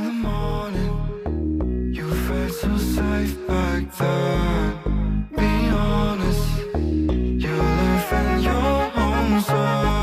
the morning. You felt so safe back then. Be honest, you live in your own circle.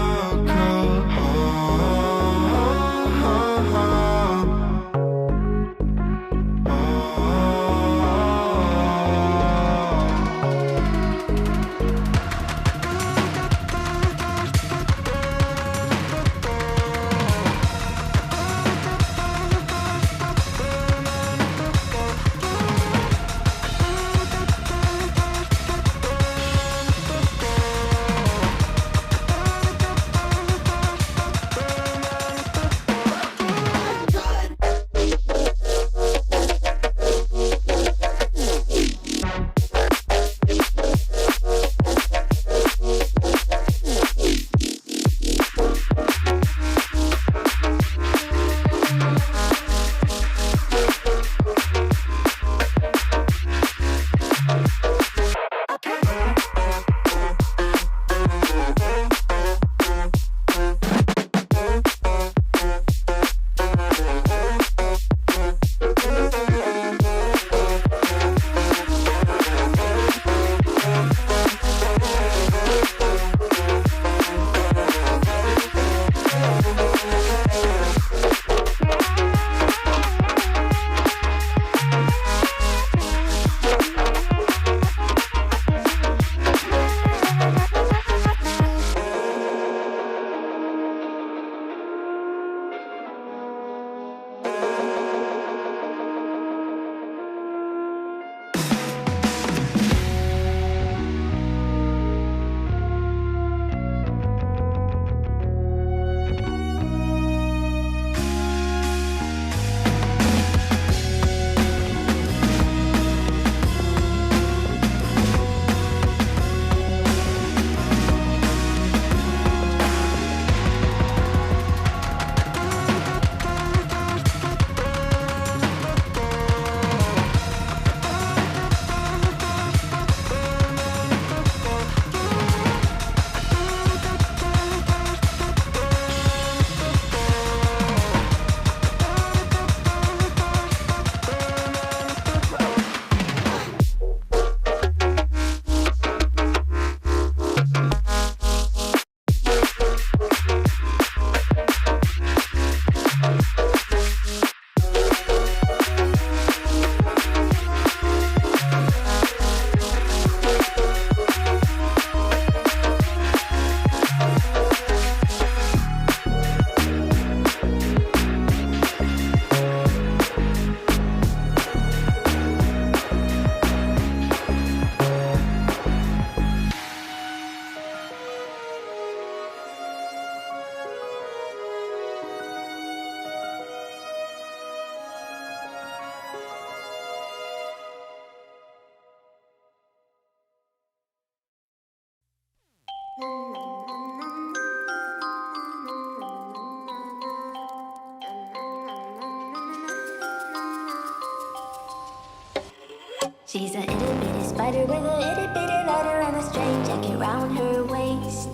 She's a itty bitty spider with a itty bitty ladder and a straight jacket round her waist.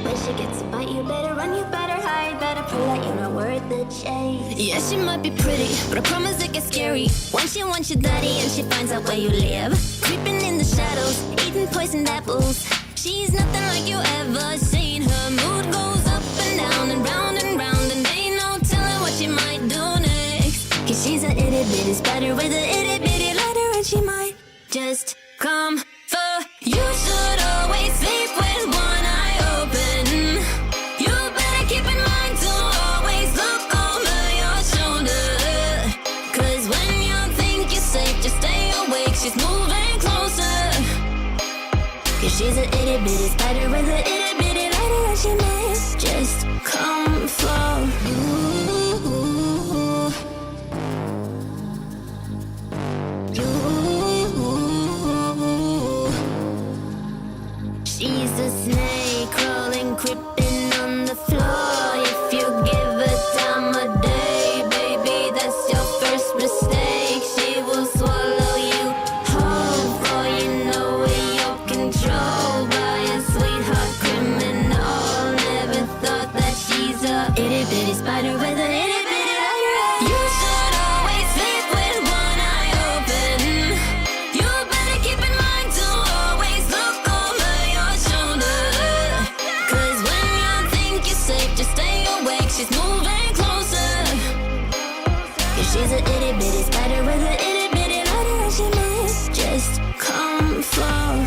When she gets a bite, you better run, you better hide, better pull out, you're not worth the chase. Yeah, she might be pretty, but I promise it gets scary once she wants your daddy and she finds out where you live. Creeping in the shadows, eating poisoned apples. She's nothing like you ever seen. Her mood goes up and down and round, and ain't no telling what she might do next. Cause she's a itty bitty spider with a itty bitty ladder and she might just come for you. Should always sleep with one eye open. You better keep in mind to always look over your shoulder. Cause when you think you're safe, just stay awake. She's moving closer. Cause she's a itty bitty spider with a itty bitty ladder and she might just come for you. She's a snake crawling, creeping on the floor. If you give her time of day, baby, that's your first mistake. She will swallow you whole, for you know in your control by a sweetheart criminal. Never thought that she's a Itty bitty spider with a itty bitty ladder. You should she's moving closer. Yeah, she's a itty bitty spider with a itty bitty lighter, and she might just come flow.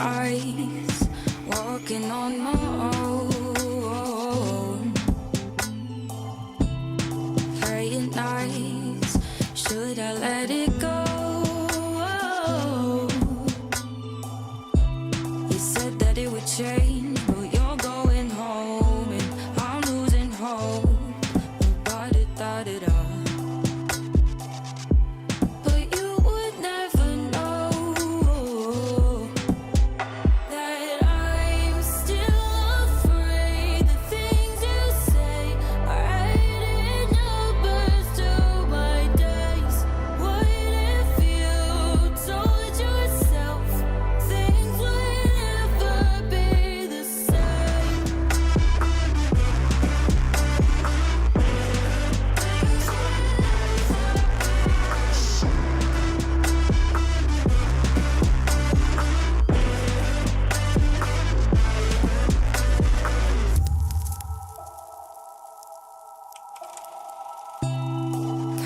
Eyes walking on my own, playing nice. Should I let it go? You said that it would change, but you're going home, and I'm losing hope about it, thought it all.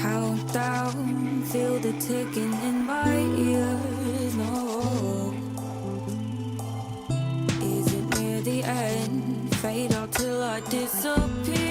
Countdown, feel the ticking in my ears. No, is it near the end? Fade out till I disappear.